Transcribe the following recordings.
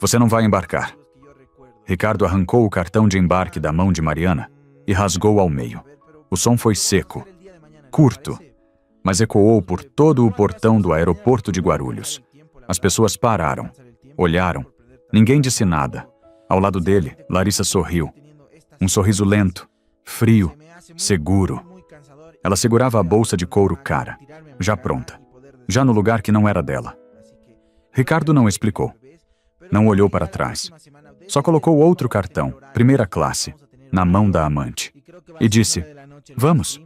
Você não vai embarcar. Ricardo arrancou o cartão de embarque da mão de Mariana e rasgou ao meio. O som foi seco, curto, mas ecoou por todo o portão do aeroporto de Guarulhos. As pessoas pararam, olharam. Ninguém disse nada. Ao lado dele, Larissa sorriu. Um sorriso lento, frio, seguro. Ela segurava a bolsa de couro cara, já pronta, já no lugar que não era dela. Ricardo não explicou. Não olhou para trás. Só colocou outro cartão, primeira classe, na mão da amante. E disse, vamos.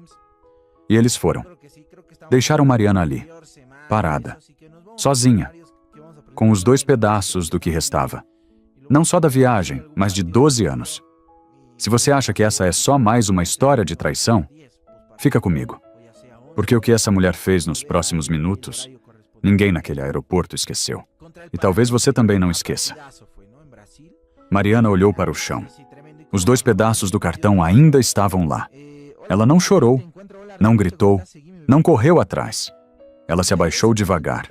E eles foram. Deixaram Mariana ali, parada, sozinha, com os 2 pedaços do que restava. Não só da viagem, mas de 12 anos. Se você acha que essa é só mais uma história de traição, fica comigo. Porque o que essa mulher fez nos próximos minutos, ninguém naquele aeroporto esqueceu. E talvez você também não esqueça. Mariana olhou para o chão. Os 2 pedaços do cartão ainda estavam lá. Ela não chorou, não gritou, não correu atrás. Ela se abaixou devagar.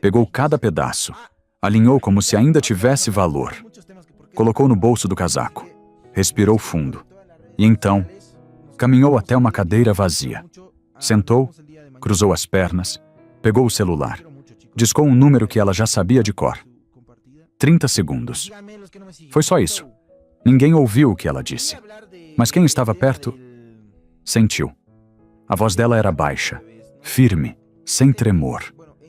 Pegou cada pedaço, alinhou como se ainda tivesse valor. Colocou no bolso do casaco. Respirou fundo. E então, caminhou até uma cadeira vazia. Sentou, cruzou as pernas, pegou o celular. Discou um número que ela já sabia de cor. 30 segundos. Foi só isso. Ninguém ouviu o que ela disse. Mas quem estava perto, sentiu. A voz dela era baixa, firme, sem tremor.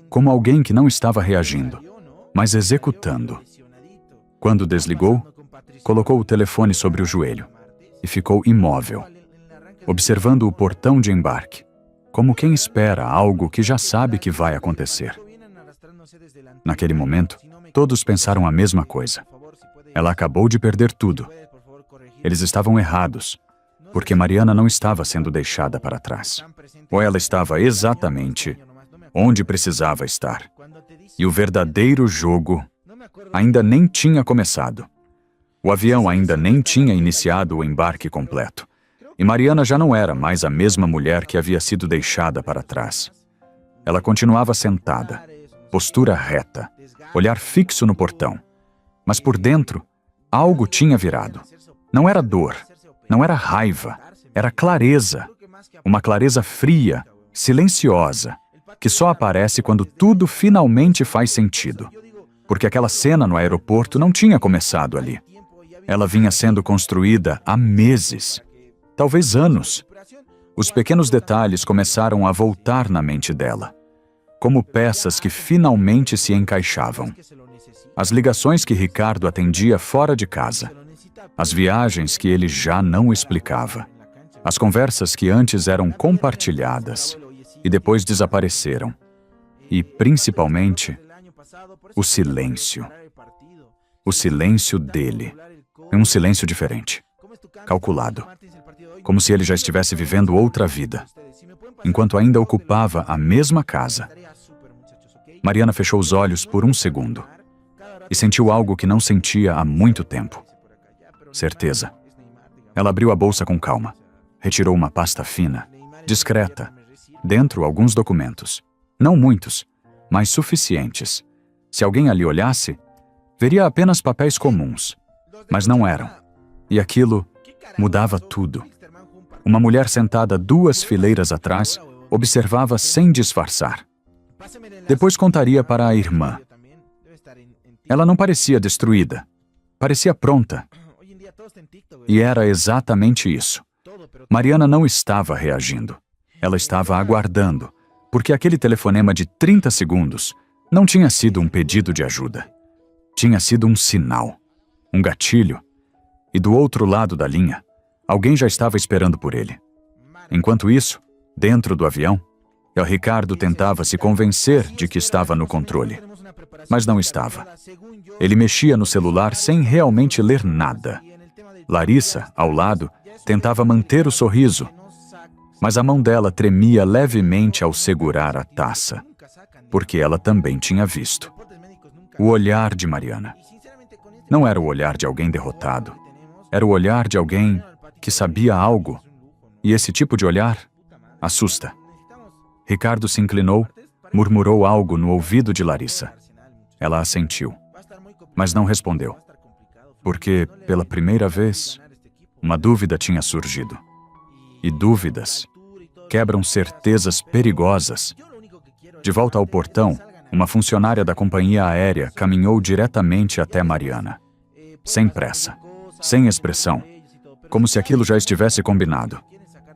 Como alguém que não estava reagindo, mas executando. Quando desligou, colocou o telefone sobre o joelho e ficou imóvel, observando o portão de embarque, como quem espera algo que já sabe que vai acontecer. Naquele momento, todos pensaram a mesma coisa. Ela acabou de perder tudo. Eles estavam errados, porque Mariana não estava sendo deixada para trás. Ou ela estava exatamente onde precisava estar. E o verdadeiro jogo ainda nem tinha começado. O avião ainda nem tinha iniciado o embarque completo. E Mariana já não era mais a mesma mulher que havia sido deixada para trás. Ela continuava sentada, postura reta, olhar fixo no portão. Mas por dentro, algo tinha virado. Não era dor, não era raiva, era clareza. Uma clareza fria, silenciosa, que só aparece quando tudo finalmente faz sentido. Porque aquela cena no aeroporto não tinha começado ali. Ela vinha sendo construída há meses, talvez anos. Os pequenos detalhes começaram a voltar na mente dela, como peças que finalmente se encaixavam. As ligações que Ricardo atendia fora de casa, as viagens que ele já não explicava, as conversas que antes eram compartilhadas e depois desapareceram. E, principalmente, o silêncio. O silêncio dele. É um silêncio diferente, calculado. Como se ele já estivesse vivendo outra vida, enquanto ainda ocupava a mesma casa. Mariana fechou os olhos por um segundo e sentiu algo que não sentia há muito tempo. Certeza. Ela abriu a bolsa com calma, retirou uma pasta fina, discreta, dentro alguns documentos. Não muitos, mas suficientes. Se alguém ali olhasse, veria apenas papéis comuns, mas não eram. E aquilo mudava tudo. Uma mulher sentada 2 fileiras atrás observava sem disfarçar. Depois contaria para a irmã. Ela não parecia destruída. Parecia pronta. E era exatamente isso. Mariana não estava reagindo. Ela estava aguardando, porque aquele telefonema de 30 segundos não tinha sido um pedido de ajuda. Tinha sido um sinal, um gatilho. E do outro lado da linha, alguém já estava esperando por ele. Enquanto isso, dentro do avião, El Ricardo tentava se convencer de que estava no controle. Mas não estava. Ele mexia no celular sem realmente ler nada. Larissa, ao lado, tentava manter o sorriso, mas a mão dela tremia levemente ao segurar a taça, porque ela também tinha visto. O olhar de Mariana. Não era o olhar de alguém derrotado. Era o olhar de alguém que sabia algo. E esse tipo de olhar assusta. Ricardo se inclinou, murmurou algo no ouvido de Larissa. Ela assentiu. mas não respondeu, porque, pela primeira vez, uma dúvida tinha surgido. E dúvidas quebram certezas perigosas. De volta ao portão, uma funcionária da companhia aérea caminhou diretamente até Mariana. Sem pressa, sem expressão, como se aquilo já estivesse combinado.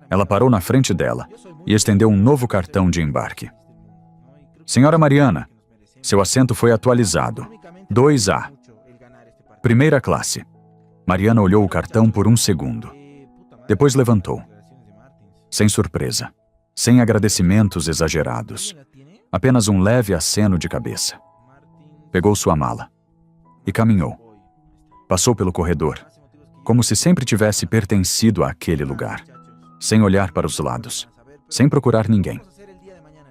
Ela parou na frente dela e estendeu um novo cartão de embarque. Senhora Mariana, seu assento foi atualizado. 2A. Primeira classe. Mariana olhou o cartão por um segundo. Depois levantou. Sem surpresa, sem agradecimentos exagerados. Apenas um leve aceno de cabeça. Pegou sua mala e caminhou. Passou pelo corredor, como se sempre tivesse pertencido àquele lugar, sem olhar para os lados, sem procurar ninguém.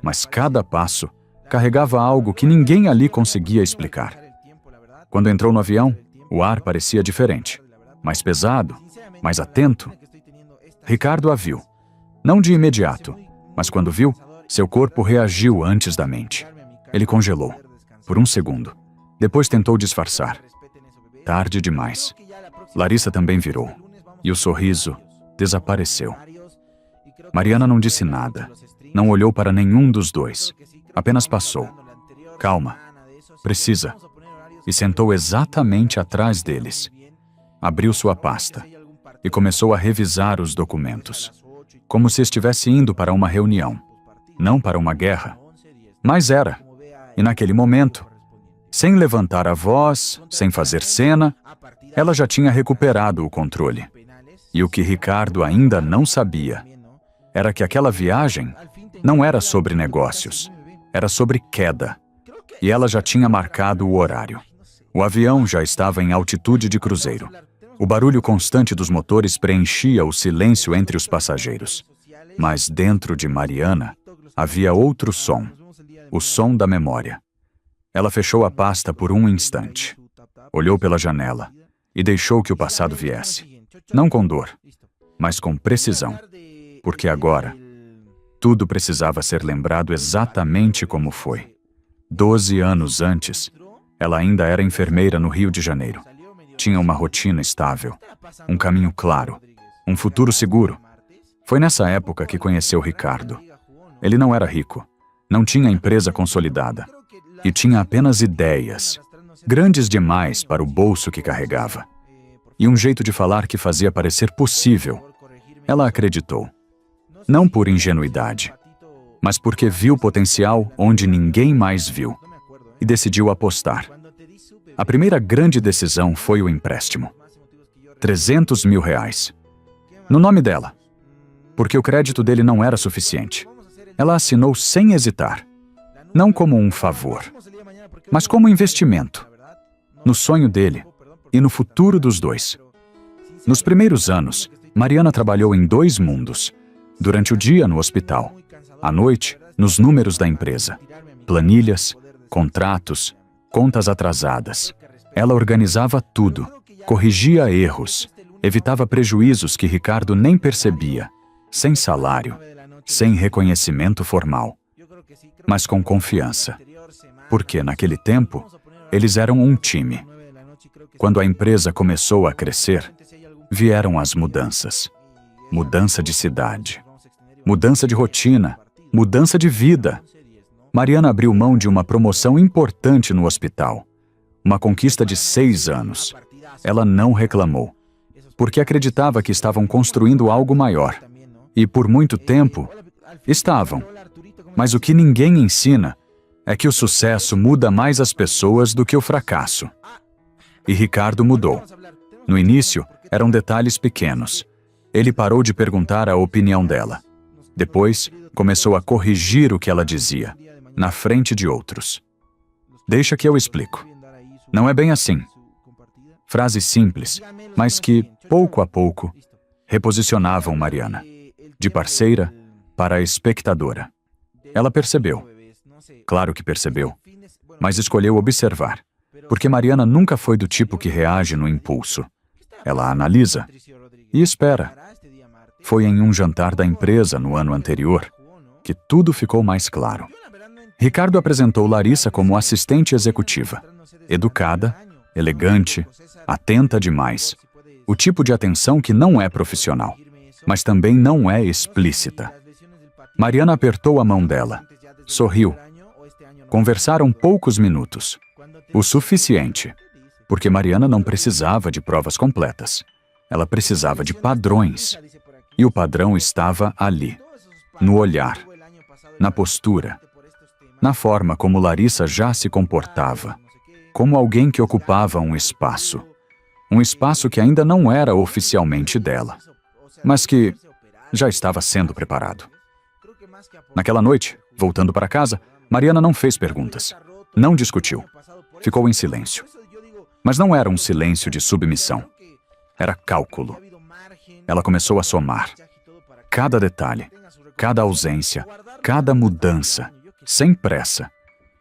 Mas cada passo carregava algo que ninguém ali conseguia explicar. Quando entrou no avião, o ar parecia diferente, mais pesado, mais atento. Ricardo a viu, não de imediato, mas quando viu, seu corpo reagiu antes da mente. Ele congelou, por um segundo. Depois tentou disfarçar. Tarde demais. Larissa também virou, e o sorriso desapareceu. Mariana não disse nada, não olhou para nenhum dos dois. Apenas passou. Calma. Precisa. E sentou exatamente atrás deles. Abriu sua pasta e começou a revisar os documentos, como se estivesse indo para uma reunião, não para uma guerra. Mas era. E naquele momento, sem levantar a voz, sem fazer cena, ela já tinha recuperado o controle. E o que Ricardo ainda não sabia era que aquela viagem não era sobre negócios, era sobre queda. E ela já tinha marcado o horário. O avião já estava em altitude de cruzeiro. O barulho constante dos motores preenchia o silêncio entre os passageiros. Mas dentro de Mariana havia outro som, o som da memória. Ela fechou a pasta por um instante, olhou pela janela e deixou que o passado viesse. Não com dor, mas com precisão. Porque agora, tudo precisava ser lembrado exatamente como foi. 12 anos antes, ela ainda era enfermeira no Rio de Janeiro. Tinha uma rotina estável, um caminho claro, um futuro seguro. Foi nessa época que conheceu Ricardo. Ele não era rico, não tinha empresa consolidada e tinha apenas ideias, grandes demais para o bolso que carregava. E um jeito de falar que fazia parecer possível. Ela acreditou. Não por ingenuidade, mas porque viu potencial onde ninguém mais viu e decidiu apostar. A primeira grande decisão foi o empréstimo. R$300 mil. No nome dela. Porque o crédito dele não era suficiente. Ela assinou sem hesitar. Não como um favor, mas como investimento. No sonho dele e no futuro dos dois. Nos primeiros anos, Mariana trabalhou em 2 mundos. Durante o dia, no hospital. À noite, nos números da empresa. Planilhas, contratos, contas atrasadas. Ela organizava tudo, corrigia erros, evitava prejuízos que Ricardo nem percebia, sem salário, sem reconhecimento formal, mas com confiança. Porque, naquele tempo, eles eram um time. Quando a empresa começou a crescer, vieram as mudanças. Mudança de cidade, mudança de rotina, mudança de vida. Mariana abriu mão de uma promoção importante no hospital. Uma conquista de 6 anos. Ela não reclamou, porque acreditava que estavam construindo algo maior. E por muito tempo, estavam. Mas o que ninguém ensina é que o sucesso muda mais as pessoas do que o fracasso. E Ricardo mudou. No início, eram detalhes pequenos. Ele parou de perguntar a opinião dela. Depois, começou a corrigir o que ela dizia, na frente de outros. Deixa que eu explico. Não é bem assim. Frases simples, mas que, pouco a pouco, reposicionavam Mariana, de parceira para espectadora. Ela percebeu. Claro que percebeu, mas escolheu observar, porque Mariana nunca foi do tipo que reage no impulso. Ela analisa e espera. Foi em um jantar da empresa no ano anterior que tudo ficou mais claro. Ricardo apresentou Larissa como assistente executiva, educada, elegante, atenta demais. O tipo de atenção que não é profissional, mas também não é explícita. Mariana apertou a mão dela, sorriu. Conversaram poucos minutos. O suficiente, porque Mariana não precisava de provas completas. Ela precisava de padrões. E o padrão estava ali, no olhar, na postura, na forma como Larissa já se comportava, como alguém que ocupava um espaço que ainda não era oficialmente dela, mas que já estava sendo preparado. Naquela noite, voltando para casa, Mariana não fez perguntas, não discutiu, ficou em silêncio. Mas não era um silêncio de submissão, era cálculo. Ela começou a somar. Cada detalhe, cada ausência, cada mudança, sem pressa,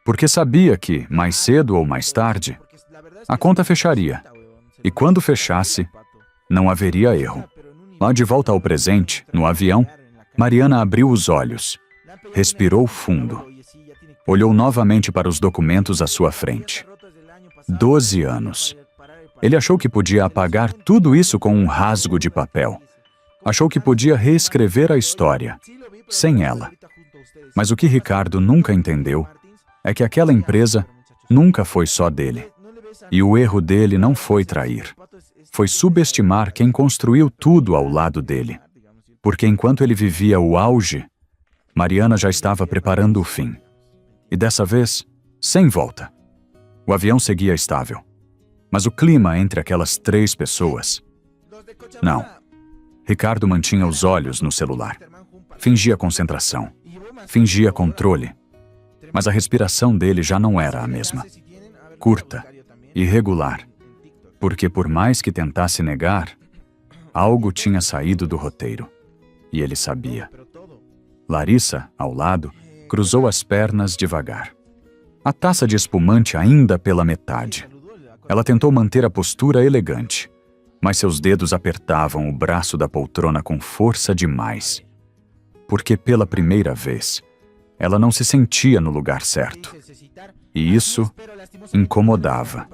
porque sabia que, mais cedo ou mais tarde, a conta fecharia. E quando fechasse, não haveria erro. Lá de volta ao presente, no avião, Mariana abriu os olhos, respirou fundo, olhou novamente para os documentos à sua frente. 12 anos. Ele achou que podia apagar tudo isso com um rasgo de papel. Achou que podia reescrever a história, sem ela. Mas o que Ricardo nunca entendeu é que aquela empresa nunca foi só dele. E o erro dele não foi trair. Foi subestimar quem construiu tudo ao lado dele. Porque enquanto ele vivia o auge, Mariana já estava preparando o fim. E dessa vez, sem volta. O avião seguia estável. Mas o clima entre aquelas 3 pessoas... Não. Ricardo mantinha os olhos no celular. Fingia concentração. Fingia controle. Mas a respiração dele já não era a mesma. Curta, irregular. Porque por mais que tentasse negar, algo tinha saído do roteiro. E ele sabia. Larissa, ao lado, cruzou as pernas devagar. A taça de espumante ainda pela metade. Ela tentou manter a postura elegante, mas seus dedos apertavam o braço da poltrona com força demais. Porque pela primeira vez, ela não se sentia no lugar certo. E isso incomodava.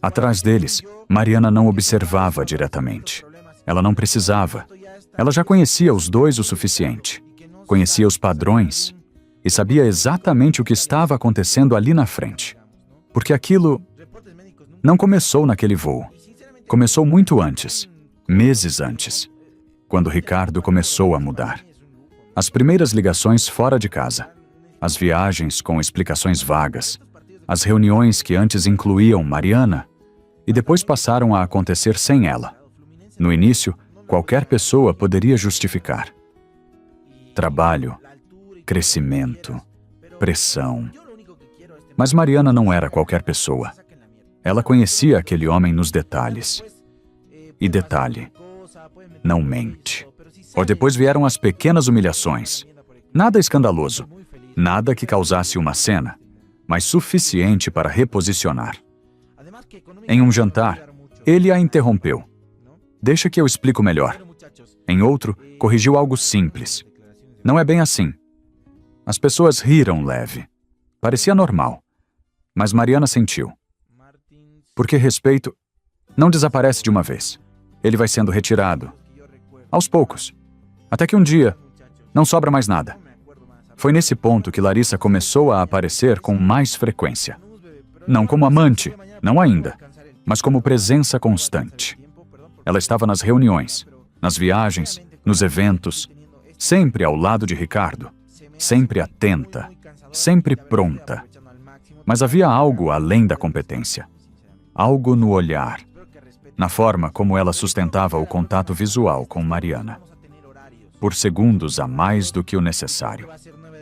Atrás deles, Mariana não observava diretamente. Ela não precisava. Ela já conhecia os dois o suficiente. Conhecia os padrões e sabia exatamente o que estava acontecendo ali na frente. Porque aquilo não começou naquele voo. Começou muito antes, meses antes, quando Ricardo começou a mudar. As primeiras ligações fora de casa, as viagens com explicações vagas, as reuniões que antes incluíam Mariana e depois passaram a acontecer sem ela. No início, qualquer pessoa poderia justificar. Trabalho, crescimento, pressão. Mas Mariana não era qualquer pessoa. Ela conhecia aquele homem nos detalhes. E detalhe, não mente. Ou depois vieram as pequenas humilhações. Nada escandaloso, nada que causasse uma cena, mas suficiente para reposicionar. Em um jantar, ele a interrompeu. Deixa que eu explico melhor. Em outro, corrigiu algo simples. Não é bem assim. As pessoas riram leve. Parecia normal. Mas Mariana sentiu. Porque respeito não desaparece de uma vez. Ele vai sendo retirado. Aos poucos. Até que um dia, não sobra mais nada. Foi nesse ponto que Larissa começou a aparecer com mais frequência. Não como amante, não ainda, mas como presença constante. Ela estava nas reuniões, nas viagens, nos eventos, sempre ao lado de Ricardo, sempre atenta, sempre pronta. Mas havia algo além da competência. Algo no olhar, na forma como ela sustentava o contato visual com Mariana. Por segundos a mais do que o necessário.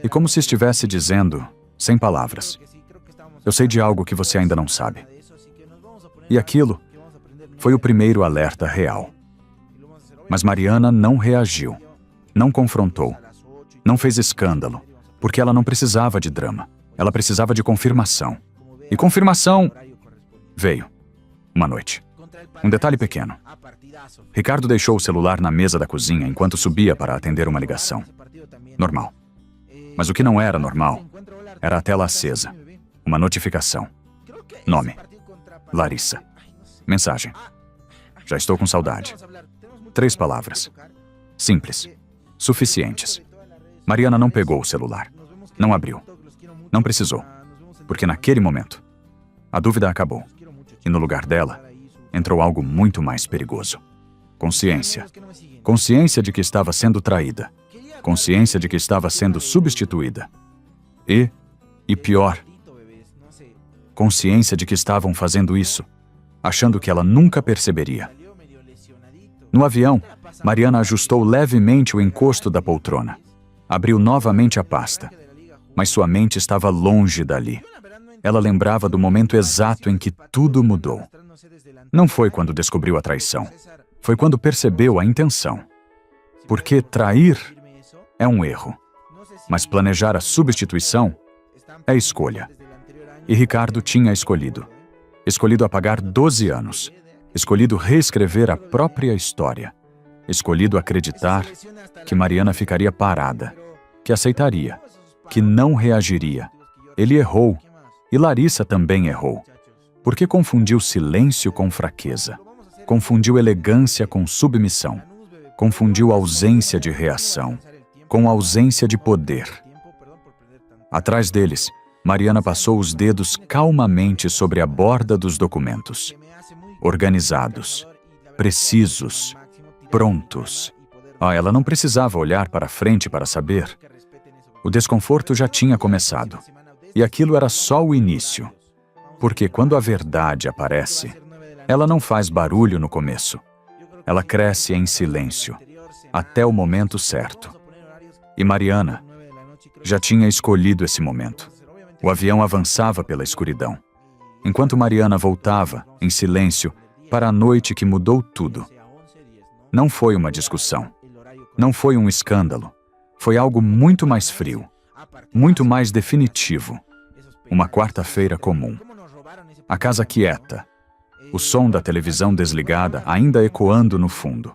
E como se estivesse dizendo, sem palavras, eu sei de algo que você ainda não sabe. E aquilo foi o primeiro alerta real. Mas Mariana não reagiu, não confrontou, não fez escândalo, porque ela não precisava de drama. Ela precisava de confirmação. E confirmação veio. Uma noite. Um detalhe pequeno. Ricardo deixou o celular na mesa da cozinha enquanto subia para atender uma ligação. Normal. Mas o que não era normal era a tela acesa. Uma notificação. Nome. Larissa. Mensagem. Já estou com saudade. 3 palavras. Simples. Suficientes. Mariana não pegou o celular. Não abriu. Não precisou. Porque naquele momento, a dúvida acabou. E no lugar dela, entrou algo muito mais perigoso. Consciência. Consciência de que estava sendo traída. Consciência de que estava sendo substituída. E pior, consciência de que estavam fazendo isso, achando que ela nunca perceberia. No avião, Mariana ajustou levemente o encosto da poltrona. Abriu novamente a pasta. Mas sua mente estava longe dali. Ela lembrava do momento exato em que tudo mudou. Não foi quando descobriu a traição. Foi quando percebeu a intenção. Porque trair é um erro. Mas planejar a substituição é escolha. E Ricardo tinha escolhido. Escolhido apagar 12 anos. Escolhido reescrever a própria história. Escolhido acreditar que Mariana ficaria parada, que aceitaria, que não reagiria. Ele errou. E Larissa também errou. Porque confundiu silêncio com fraqueza. Confundiu elegância com submissão. Confundiu ausência de reação com ausência de poder. Atrás deles, Mariana passou os dedos calmamente sobre a borda dos documentos. Organizados, precisos, prontos. Ela não precisava olhar para frente para saber. O desconforto já tinha começado. E aquilo era só o início. Porque quando a verdade aparece, ela não faz barulho no começo. Ela cresce em silêncio, até o momento certo. E Mariana já tinha escolhido esse momento. O avião avançava pela escuridão. Enquanto Mariana voltava, em silêncio, para a noite que mudou tudo. Não foi uma discussão. Não foi um escândalo. Foi algo muito mais frio. Muito mais definitivo. Uma quarta-feira comum. A casa quieta. O som da televisão desligada ainda ecoando no fundo.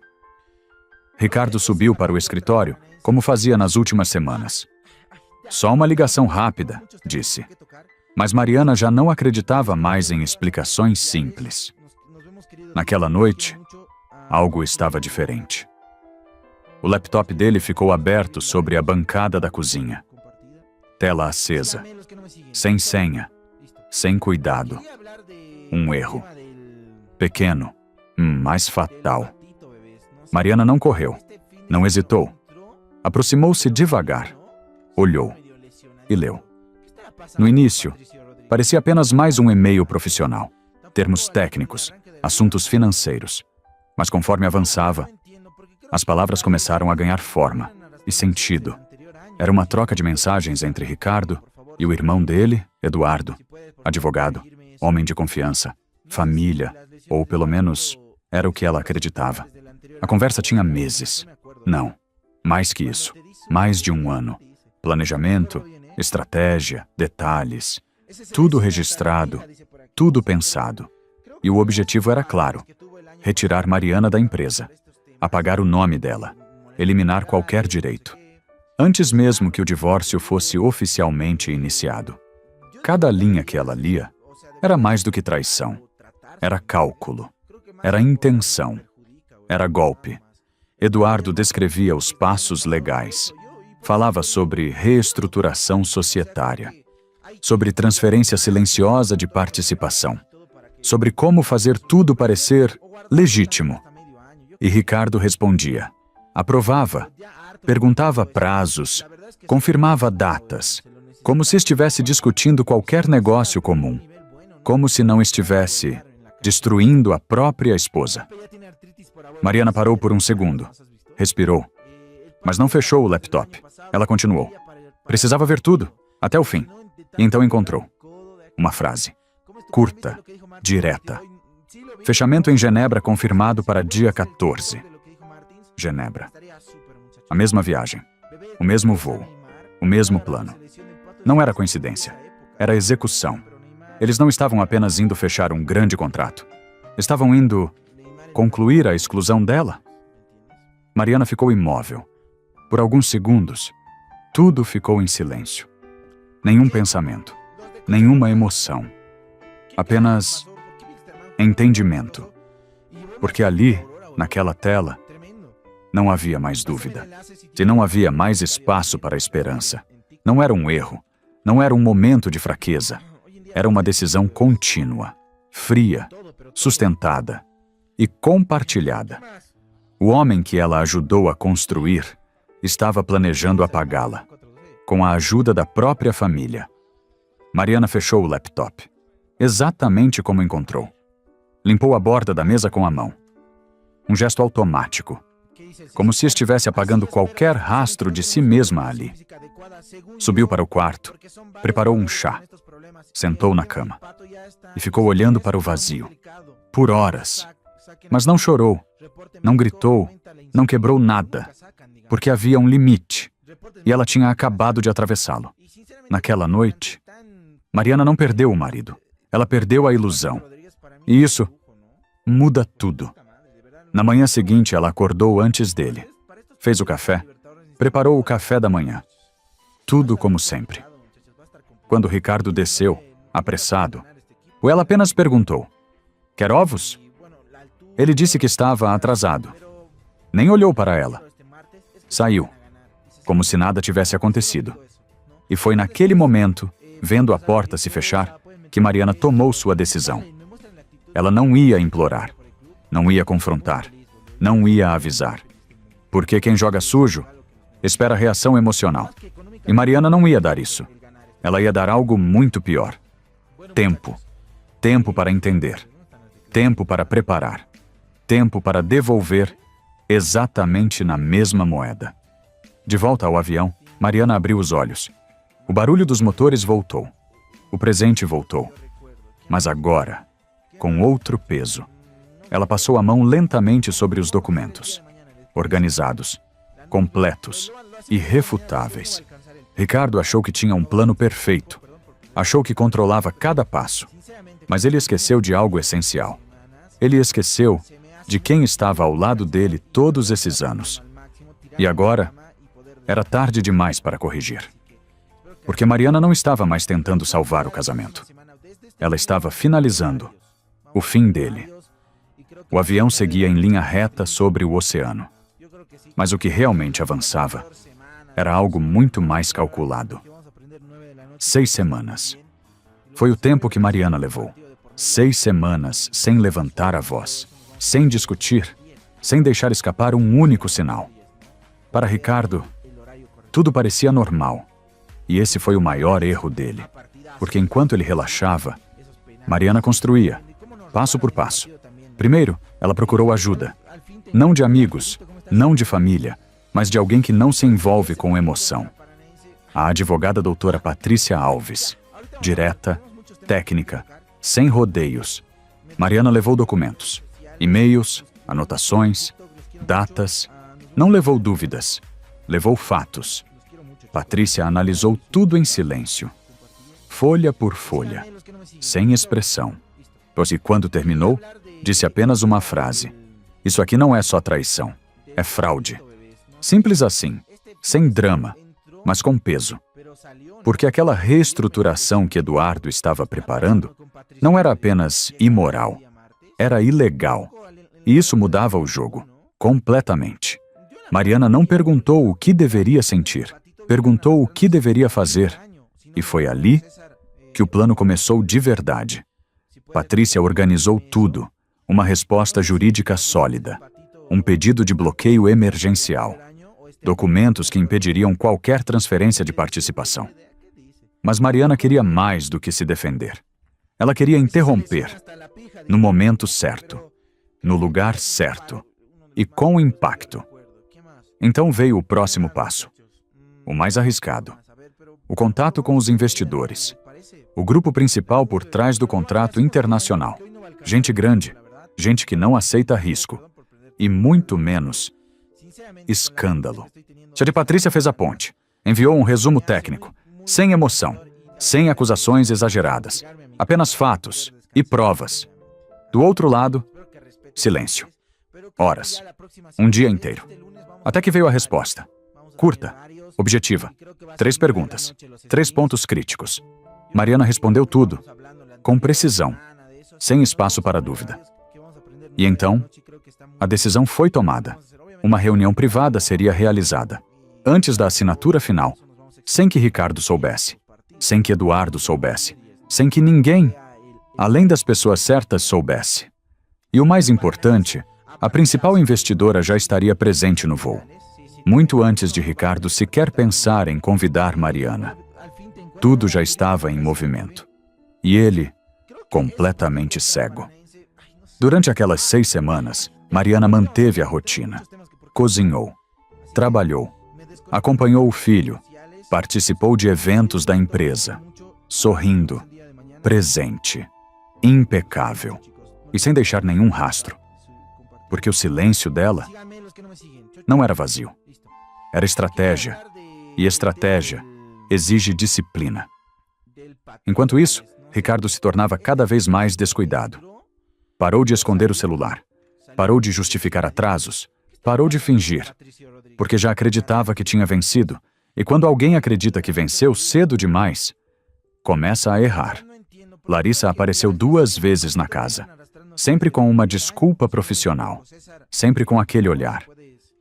Ricardo subiu para o escritório, como fazia nas últimas semanas. Só uma ligação rápida, disse. Mas Mariana já não acreditava mais em explicações simples. Naquela noite, algo estava diferente. O laptop dele ficou aberto sobre a bancada da cozinha. Tela acesa. Sem senha. Sem cuidado. Um erro. Pequeno, mas fatal. Mariana não correu. Não hesitou. Aproximou-se devagar. Olhou. E leu. No início, parecia apenas mais um e-mail profissional. Termos técnicos, assuntos financeiros. Mas conforme avançava, as palavras começaram a ganhar forma e sentido. Era uma troca de mensagens entre Ricardo e o irmão dele, Eduardo, advogado, homem de confiança, família, ou pelo menos era o que ela acreditava. A conversa tinha meses. Não, mais que isso. Mais de 1 ano. Planejamento, estratégia, detalhes. Tudo registrado, tudo pensado. E o objetivo era claro: retirar Mariana da empresa. Apagar o nome dela. Eliminar qualquer direito. Antes mesmo que o divórcio fosse oficialmente iniciado. Cada linha que ela lia era mais do que traição. Era cálculo. Era intenção. Era golpe. Eduardo descrevia os passos legais. Falava sobre reestruturação societária. Sobre transferência silenciosa de participação. Sobre como fazer tudo parecer legítimo. E Ricardo respondia. Aprovava. Perguntava prazos. Confirmava datas. Como se estivesse discutindo qualquer negócio comum. Como se não estivesse destruindo a própria esposa. Mariana parou por um segundo. Respirou. Mas não fechou o laptop. Ela continuou. Precisava ver tudo, até o fim. E então encontrou uma frase. Curta, direta. Fechamento em Genebra confirmado para dia 14. Genebra. A mesma viagem. O mesmo voo. O mesmo plano. Não era coincidência. Era execução. Eles não estavam apenas indo fechar um grande contrato. Estavam indo concluir a exclusão dela. Mariana ficou imóvel. Por alguns segundos, tudo ficou em silêncio. Nenhum pensamento. Nenhuma emoção. Apenas entendimento. Porque ali, naquela tela, não havia mais dúvida. E não havia mais espaço para esperança. Não era um erro. Não era um momento de fraqueza. Era uma decisão contínua, fria, sustentada e compartilhada. O homem que ela ajudou a construir estava planejando apagá-la, com a ajuda da própria família. Mariana fechou o laptop, exatamente como encontrou. Limpou a borda da mesa com a mão. Um gesto automático, como se estivesse apagando qualquer rastro de si mesma ali. Subiu para o quarto, preparou um chá, sentou na cama e ficou olhando para o vazio, por horas. Mas não chorou, não gritou, não quebrou nada, porque havia um limite, e ela tinha acabado de atravessá-lo. Naquela noite, Mariana não perdeu o marido, ela perdeu a ilusão. E isso muda tudo. Na manhã seguinte, ela acordou antes dele, fez o café, preparou o café da manhã. Tudo como sempre. Quando Ricardo desceu, apressado, ela apenas perguntou: "Quer ovos?" Ele disse que estava atrasado. Nem olhou para ela. Saiu, como se nada tivesse acontecido. E foi naquele momento, vendo a porta se fechar, que Mariana tomou sua decisão. Ela não ia implorar, não ia confrontar, não ia avisar. Porque quem joga sujo espera reação emocional. E Mariana não ia dar isso. Ela ia dar algo muito pior. Tempo. Tempo para entender. Tempo para preparar. Tempo para devolver exatamente na mesma moeda. De volta ao avião, Mariana abriu os olhos. O barulho dos motores voltou. O presente voltou. Mas agora, com outro peso. Ela passou a mão lentamente sobre os documentos. Organizados, completos, irrefutáveis. Ricardo achou que tinha um plano perfeito. Achou que controlava cada passo. Mas ele esqueceu de algo essencial. Ele esqueceu de quem estava ao lado dele todos esses anos. E agora, era tarde demais para corrigir. Porque Mariana não estava mais tentando salvar o casamento. Ela estava finalizando o fim dele. O avião seguia em linha reta sobre o oceano. Mas o que realmente avançava era algo muito mais calculado. 6 semanas. Foi o tempo que Mariana levou. 6 semanas sem levantar a voz, sem discutir, sem deixar escapar um único sinal. Para Ricardo, tudo parecia normal. E esse foi o maior erro dele. Porque enquanto ele relaxava, Mariana construía, passo por passo. Primeiro, ela procurou ajuda. Não de amigos, não de família, mas de alguém que não se envolve com emoção. A advogada doutora Patrícia Alves. Direta, técnica, sem rodeios. Mariana levou documentos, e-mails, anotações, datas. Não levou dúvidas, levou fatos. Patrícia analisou tudo em silêncio, folha por folha, sem expressão. Pois quando terminou, disse apenas uma frase: "Isso aqui não é só traição, é fraude." Simples assim, sem drama, mas com peso. Porque aquela reestruturação que Eduardo estava preparando não era apenas imoral, era ilegal. E isso mudava o jogo, completamente. Mariana não perguntou o que deveria sentir, perguntou o que deveria fazer. E foi ali que o plano começou de verdade. Patrícia organizou tudo, uma resposta jurídica sólida, um pedido de bloqueio emergencial, documentos que impediriam qualquer transferência de participação. Mas Mariana queria mais do que se defender. Ela queria interromper, no momento certo, no lugar certo e com impacto. Então veio o próximo passo, o mais arriscado. O contato com os investidores. O grupo principal por trás do contrato internacional. Gente grande, gente que não aceita risco. E muito menos escândalo. Tia de Patrícia fez a ponte. Enviou um resumo técnico, sem emoção, sem acusações exageradas. Apenas fatos e provas. Do outro lado, silêncio. Horas. Um dia inteiro. Até que veio a resposta. Curta, objetiva. 3 perguntas. 3 pontos críticos. Mariana respondeu tudo, com precisão. sem espaço para dúvida. E então, a decisão foi tomada. Uma reunião privada seria realizada, antes da assinatura final, sem que Ricardo soubesse, sem que Eduardo soubesse, sem que ninguém, além das pessoas certas, soubesse. E o mais importante, a principal investidora já estaria presente no voo, muito antes de Ricardo sequer pensar em convidar Mariana. Tudo já estava em movimento. E ele, completamente cego. Durante aquelas 6 semanas, Mariana manteve a rotina. Cozinhou, trabalhou, acompanhou o filho, participou de eventos da empresa, sorrindo, presente, impecável e sem deixar nenhum rastro. Porque o silêncio dela não era vazio. Era estratégia. E estratégia exige disciplina. Enquanto isso, Ricardo se tornava cada vez mais descuidado. Parou de esconder o celular. Parou de justificar atrasos. Parou de fingir. Porque já acreditava que tinha vencido. E quando alguém acredita que venceu cedo demais, começa a errar. Larissa apareceu 2 vezes na casa. Sempre com uma desculpa profissional. Sempre com aquele olhar.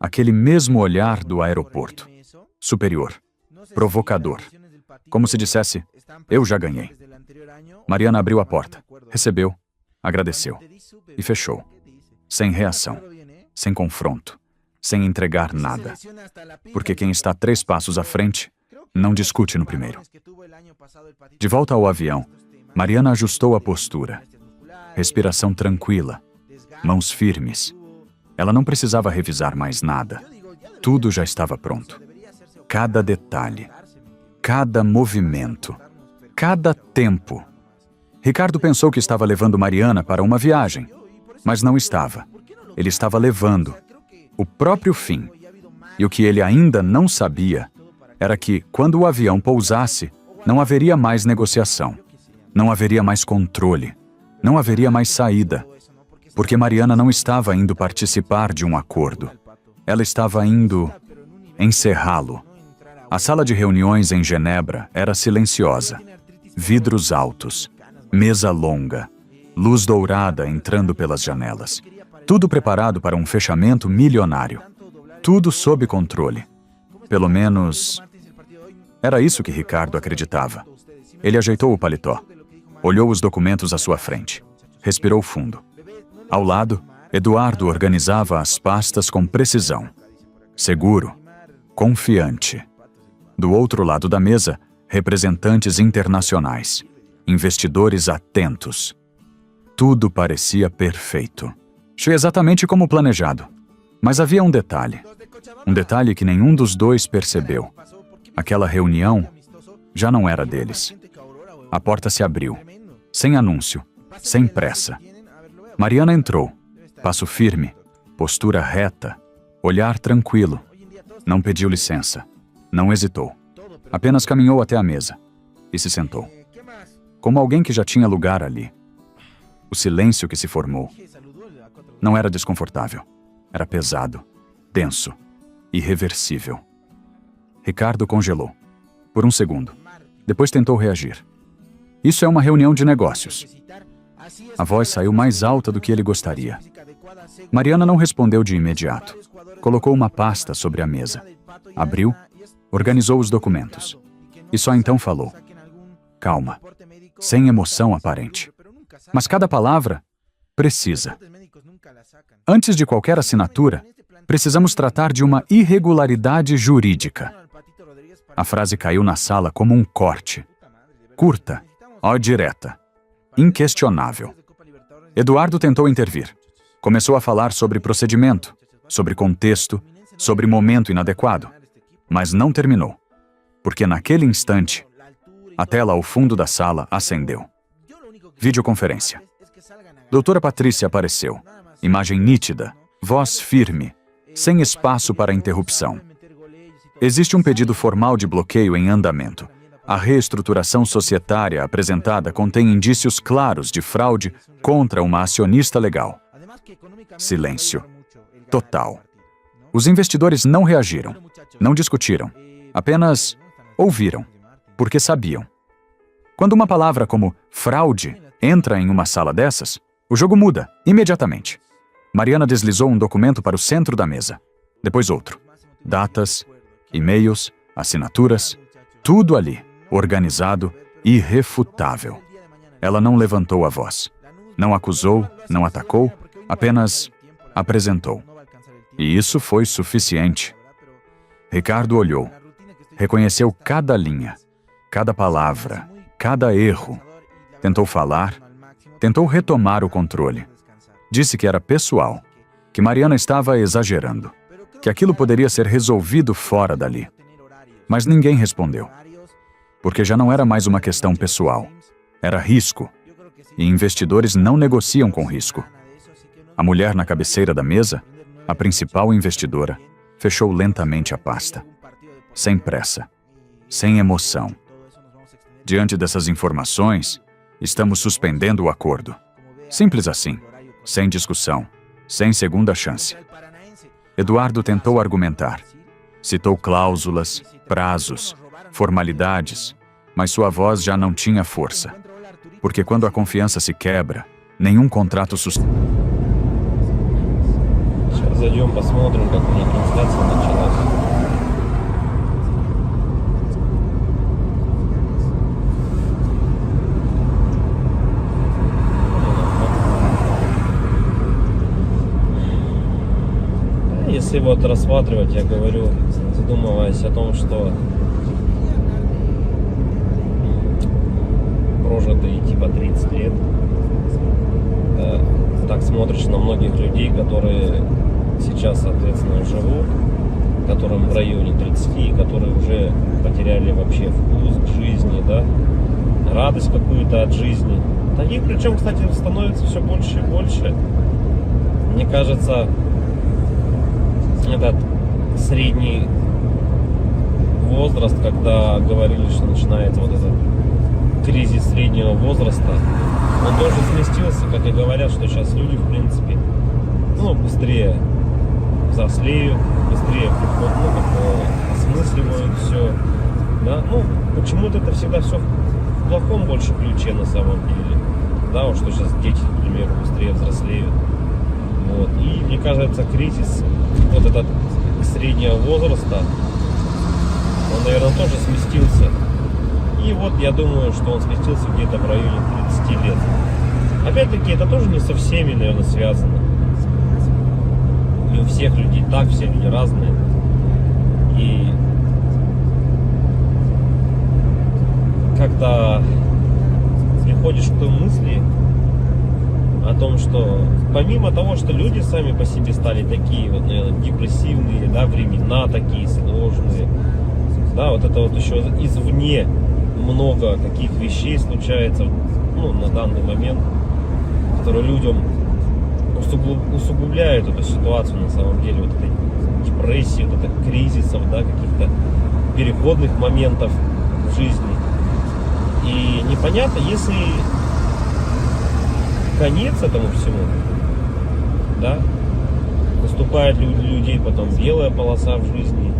Aquele mesmo olhar do aeroporto. Superior. Provocador. Como se dissesse, eu já ganhei. Mariana abriu a porta, recebeu, agradeceu e fechou. Sem reação, sem confronto, sem entregar nada. Porque quem está 3 passos à frente não discute no primeiro. De volta ao avião, Mariana ajustou a postura. Respiração tranquila, mãos firmes. Ela não precisava revisar mais nada. Tudo já estava pronto. Cada detalhe, cada movimento, cada tempo. Ricardo pensou que estava levando Mariana para uma viagem, mas não estava. Ele estava levando o próprio fim. E o que ele ainda não sabia era que, quando o avião pousasse, não haveria mais negociação, não haveria mais controle, não haveria mais saída, porque Mariana não estava indo participar de um acordo. Ela estava indo encerrá-lo. A sala de reuniões em Genebra era silenciosa. Vidros altos, mesa longa, luz dourada entrando pelas janelas. Tudo preparado para um fechamento milionário. Tudo sob controle. Pelo menos, era isso que Ricardo acreditava. Ele ajeitou o paletó. Olhou os documentos à sua frente. Respirou fundo. Ao lado, Eduardo organizava as pastas com precisão. Seguro, confiante. Do outro lado da mesa, representantes internacionais, investidores atentos. Tudo parecia perfeito. Foi exatamente como planejado. Mas havia um detalhe que nenhum dos dois percebeu. Aquela reunião já não era deles. A porta se abriu, sem anúncio, sem pressa. Mariana entrou, passo firme, postura reta, olhar tranquilo. Não pediu licença, não hesitou. Apenas caminhou até a mesa e se sentou. Como alguém que já tinha lugar ali. O silêncio que se formou não era desconfortável. Era pesado, denso, irreversível. Ricardo congelou. Por um segundo. Depois tentou reagir. Isso é uma reunião de negócios. A voz saiu mais alta do que ele gostaria. Mariana não respondeu de imediato. Colocou uma pasta sobre a mesa. Abriu, organizou os documentos. E só então falou. Calma, sem emoção aparente. Mas cada palavra precisa. Antes de qualquer assinatura, precisamos tratar de uma irregularidade jurídica. A frase caiu na sala como um corte. Curta, direta, inquestionável. Eduardo tentou intervir. Começou a falar sobre procedimento, sobre contexto, sobre momento inadequado. Mas não terminou. Porque naquele instante, a tela ao fundo da sala acendeu. Videoconferência. Doutora Patrícia apareceu. Imagem nítida, voz firme, sem espaço para interrupção. Existe um pedido formal de bloqueio em andamento. A reestruturação societária apresentada contém indícios claros de fraude contra uma acionista legal. Silêncio. Total. Os investidores não reagiram, não discutiram, apenas ouviram, porque sabiam. Quando uma palavra como fraude entra em uma sala dessas, o jogo muda imediatamente. Mariana deslizou um documento para o centro da mesa. Depois outro. Datas, e-mails, assinaturas, tudo ali, organizado, irrefutável. Ela não levantou a voz. Não acusou, não atacou, apenas apresentou. E isso foi suficiente. Ricardo olhou. Reconheceu cada linha, cada palavra, cada erro. Tentou falar, tentou retomar o controle. Disse que era pessoal, que Mariana estava exagerando, que aquilo poderia ser resolvido fora dali. Mas ninguém respondeu, porque já não era mais uma questão pessoal. Era risco, e investidores não negociam com risco. A mulher na cabeceira da mesa, a principal investidora, fechou lentamente a pasta. Sem pressa, sem emoção. Diante dessas informações, estamos suspendendo o acordo. Simples assim, sem discussão, sem segunda chance. Eduardo tentou argumentar. Citou cláusulas, prazos, formalidades, mas sua voz já não tinha força. Porque quando a confiança se quebra, nenhum contrato sustenta. Сейчас зайдем, посмотрим, как у них трансляция началась. Если вот рассматривать, я говорю, задумываясь о том, что прожитые типа 30 лет, так смотришь на многих людей, которые сейчас, соответственно, живут, которым в районе 30, которые уже потеряли вообще вкус к жизни, да, радость какую-то от жизни. Таких, причем, кстати, становится все больше и больше. Мне кажется, этот средний возраст, когда говорили, что начинается вот этот кризис среднего возраста, он тоже сместился, как и говорят, что сейчас люди, в принципе, быстрее взрослеют, быстрее осмысливают все, да, почему-то это всегда все в плохом больше ключе на самом деле, да, вот что сейчас дети, к примеру, быстрее взрослеют, вот, и мне кажется, кризис вот этот среднего возраста, он, наверное, тоже сместился. И вот я думаю, что он сместился где-то в районе 30 лет. Опять-таки, это тоже не со всеми, наверное, связано. Не у всех людей так, все люди разные. И когда приходишь к той мысли о том, что помимо того, что люди сами по себе стали такие вот, наверное, депрессивные, да, времена такие сложные, да, вот это вот еще извне много каких вещей случается, на данный момент, которые людям усугубляют эту ситуацию на самом деле, вот этой депрессии, вот этих кризисов, да, каких-то переходных моментов в жизни. И непонятно, если конец этому всему, да, наступает у людей потом белая полоса в жизни,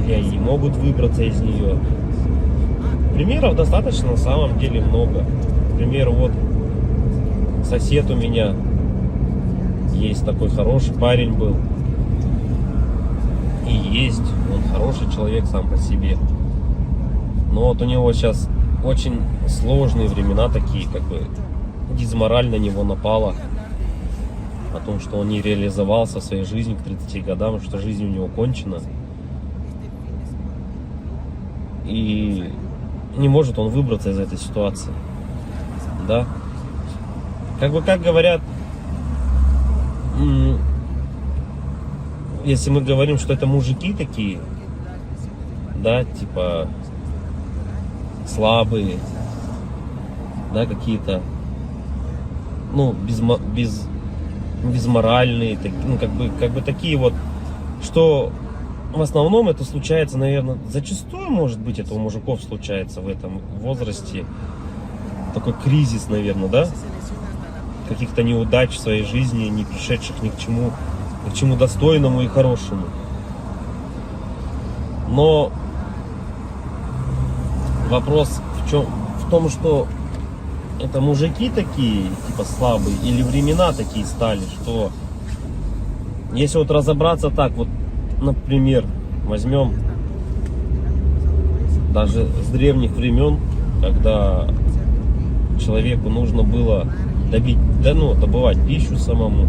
и они не могут выбраться из нее. Примеров достаточно на самом деле много. К примеру, вот сосед у меня есть такой хороший парень был. И есть, он хороший человек сам по себе. Но вот у него сейчас очень сложные времена такие, как бы дизмораль на него напала. О том, что он не реализовался в своей жизни к 30 годам, что жизнь у него кончена. И не может он выбраться из этой ситуации. Да? Как говорят, если мы говорим, что это мужики такие, да, типа слабые, да, какие-то, безморальные, как бы такие вот, что в основном это случается, наверное, зачастую, может быть, это у мужиков случается в этом возрасте, такой кризис, наверное, да, каких-то неудач в своей жизни, не пришедших ни к чему достойному и хорошему. Но вопрос в том, что это мужики такие, типа слабые, или времена такие стали, что если вот разобраться так, вот, например, возьмем даже с древних времен, когда человеку нужно было добывать пищу самому,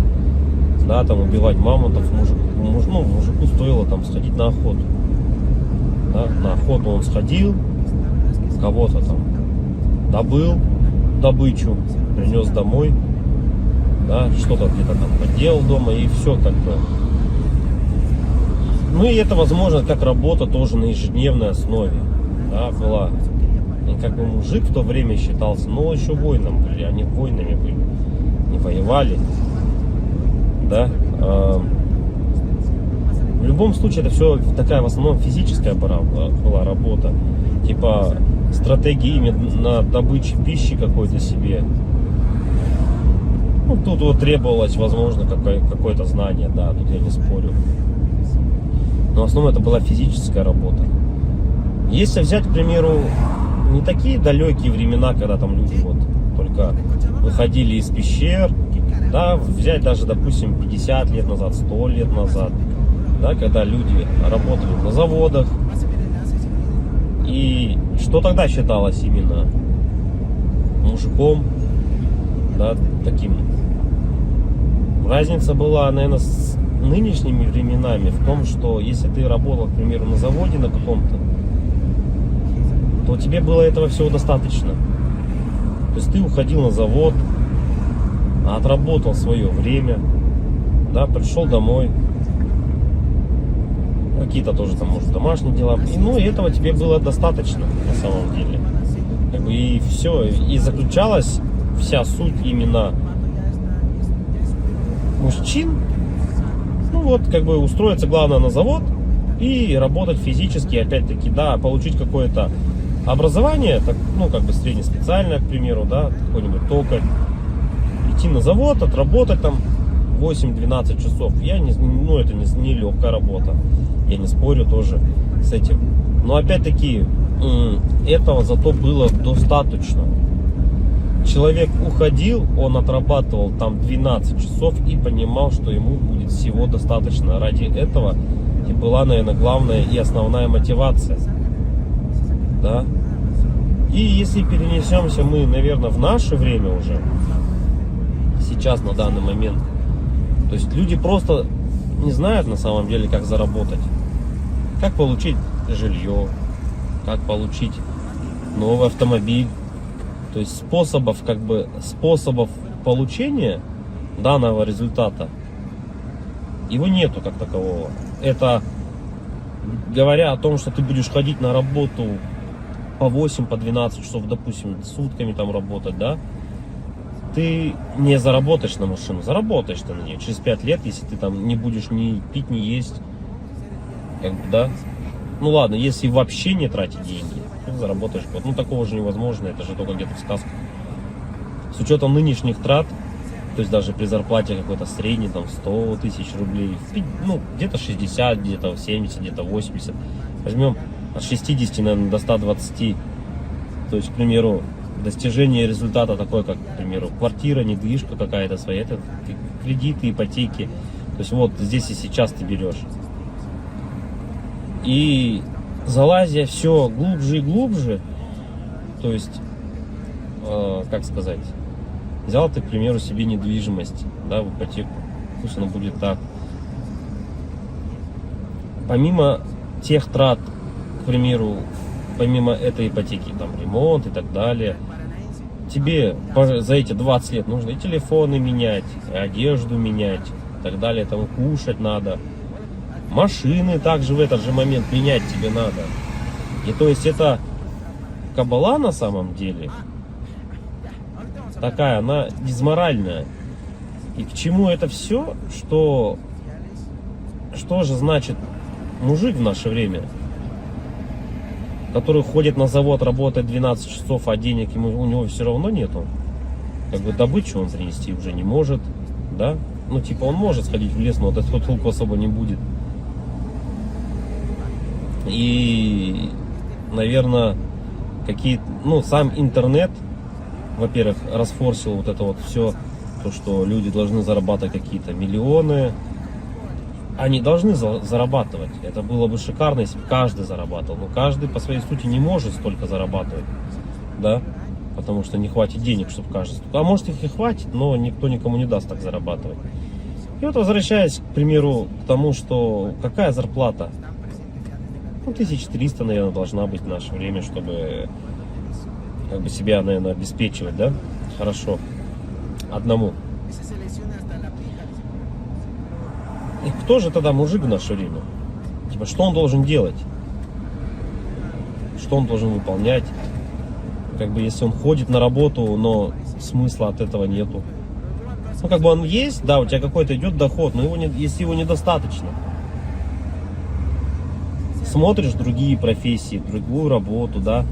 да, там убивать мамонтов, мужику стоило там сходить на охоту. Да, на охоту он сходил, кого-то там добыл добычу, принес домой, да, что-то где-то там поделал дома, и все как бы. Ну и это, возможно, как работа тоже на ежедневной основе, да, была. И как бы мужик в то время считался, но еще воином были, они воинами были, не воевали, да. В любом случае это все такая в основном физическая была работа, типа стратегии именно добычи пищи какой-то себе. Ну, тут вот требовалось, возможно, какое-то знание, да, тут я не спорю. Но в основном это была физическая работа. Если взять, к примеру, не такие далекие времена, когда там люди вот только выходили из пещер, да, взять даже, допустим, 50 лет назад, 100 лет назад, да, когда люди работали на заводах, и что тогда считалось именно мужиком, да, таким. Разница была, наверное, с нынешними временами в том, что если ты работал, к примеру, на заводе на каком-то, то тебе было этого всего достаточно. То есть ты уходил на завод, отработал свое время, да, пришел домой, какие-то тоже там, может, домашние дела, и этого тебе было достаточно на самом деле. Как бы и все, и заключалась вся суть именно мужчин. Ну вот, как бы устроиться главное на завод и работать физически, опять-таки, да, получить какое-то образование, так, ну, как бы среднеспециальное, к примеру, да, какой-нибудь токарь, идти на завод, отработать там 8-12 часов. Это не легкая работа, я не спорю тоже с этим. Но опять-таки, этого зато было достаточно. Человек уходил, он отрабатывал там 12 часов и понимал, что ему будет всего достаточно. Ради этого и была, наверное, главная и основная мотивация. Да? И если перенесемся мы, наверное, в наше время уже, сейчас, на данный момент, то есть люди просто не знают на самом деле, как заработать, как получить жилье, как получить новый автомобиль. То есть способов получения данного результата его нету как такового. Это говоря о том, что ты будешь ходить на работу по 8, по 12 часов, допустим, сутками там работать, да, ты не заработаешь на машину, заработаешь ты на нее через 5 лет, если ты там не будешь ни пить, ни есть, как бы, да. Ну ладно, если вообще не тратить деньги, ты заработаешь год. Ну такого же невозможно, это же только где-то в сказках. С учетом нынешних трат, то есть даже при зарплате какой-то средней, там 100 тысяч рублей, ну где-то 60, где-то 70, где-то 80. Возьмем от 60, наверное, до 120. То есть, к примеру, достижение результата такой, как, к примеру, квартира, недвижка какая-то своя, это кредиты, ипотеки. То есть вот здесь и сейчас ты берешь. И залазя все глубже и глубже, то есть, как сказать, взял ты, к примеру, себе недвижимость, да, в ипотеку, пусть она будет так. Помимо тех трат, к примеру, помимо этой ипотеки, там, ремонт и так далее, тебе за эти 20 лет нужно и телефоны менять, и одежду менять, и так далее, там, кушать надо. Машины также в этот же момент менять тебе надо. И то есть это кабала на самом деле такая, она дизморальная. И к чему это все? Что же значит мужик в наше время, который ходит на завод, работает 12 часов, а денег у него все равно нету. Как бы добычу он принести уже не может, да? Ну типа он может сходить в лес, но от этого толку особо не будет. И, наверное, сам интернет во-первых, расфорсил вот это вот все, то, что люди должны зарабатывать какие-то миллионы. Они должны зарабатывать. Это было бы шикарно, если бы каждый зарабатывал. Но каждый по своей сути не может столько зарабатывать, да, потому что не хватит денег, чтобы каждый. А может их и хватит, но никто никому не даст так зарабатывать. И вот возвращаясь, к примеру, к тому, что какая зарплата? Ну, 1300, наверное, должна быть в наше время, чтобы как бы себя, наверное, обеспечивать, да? Хорошо. Одному. И кто же тогда мужик в наше время? Типа, что он должен делать? Что он должен выполнять? Как бы, если он ходит на работу, но смысла от этого нету. Ну, как бы он есть, да, у тебя какой-то идет доход, но если его недостаточно. Смотришь другие профессии, другую работу, да,